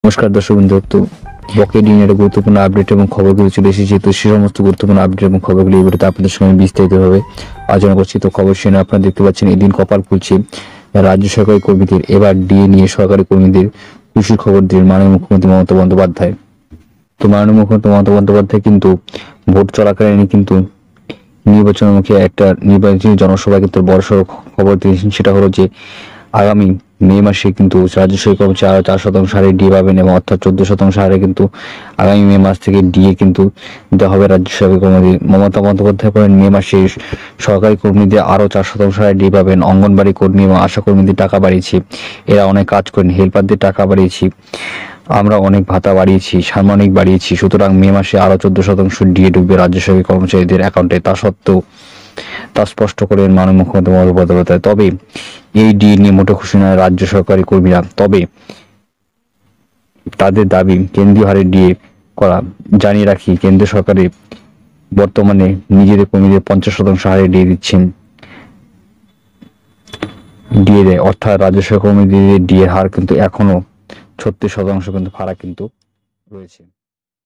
নমস্কার দর্শক বন্ধু, তো বকেয়া ডিএর গুরুত্বপূর্ণ আপডেট এবং খবরগুলো চলে এসেছে। তো সেই সমস্ত গুরুত্বপূর্ণ আপডেট এবং খবরগুলো এই ভিডিওতে আপনাদের সঙ্গে বিস্তারিতভাবে আলোচনা করছি। তো খবর শুনে আপনারা দেখতে পাচ্ছেন, এদিন কপাল খুলছে রাজ্য সরকারি কর্মীদের। এবার ডিএ নিয়ে সরকারি কর্মীদের খুশির খবর দিলেন মাননীয় মুখ্যমন্ত্রী মমতা বন্দ্যোপাধ্যায়। তো মাননীয় মুখ্যমন্ত্রী মমতা বন্দ্যোপাধ্যায় কিন্তু ভোট চলাকালীন কিন্তু নির্বাচনমুখী একটা নির্বাচনী জনসভায় কিন্তু বড়সড় খবর দিয়েছেন। সেটা হলো যে আগামী মে মাসে কিন্তু রাজ্য সরকারি কর্মচারী আরো 4% হারে ডিএ পাবেন, এবং অর্থাৎ 14% হারে কিন্তু আগামী মে মাস থেকে ডিএ কিন্তু দেওয়া হবে রাজ্য সরকারি কর্মীদের। মমতা বন্দ্যোপাধ্যায় বলেন, মে মাসে সরকারি কর্মীদের আরো 4% হারে ডিএ পাবেন। অঙ্গনবাড়ি কর্মী এবং আশা কর্মীদের টাকা বাড়িয়েছি, এরা অনেক কাজ করেন। হেল্পারদের টাকা বাড়িয়েছি, আমরা অনেক ভাতা বাড়িয়েছি, সাম্মানিক বাড়িয়েছি। সুতরাং মে মাসে আরো 14% ডিএ ঢুকবে রাজ্য সরকারি কর্মচারীদের অ্যাকাউন্টে। তা স্পষ্ট করেন মাননীয় মুখ্যমন্ত্রী মমতা বন্দ্যোপাধ্যায়। তবে এই ডিএ নিয়ে মোটে খুশি নয় রাজ্য সরকারি কর্মীরা। তবে তাদের দাবি কেন্দ্রীয় হারে ডিএ করা। জানিয়ে রাখি, কেন্দ্র সরকারে বর্তমানে নিজেদের কর্মীদের 50% হারে ডিএ দিচ্ছেন। ডিএ দেয়, অর্থাৎ রাজ্য সরকারি কর্মীদের ডিএ হার কিন্তু এখনো 36% কিন্তু ফারাক কিন্তু রয়েছে।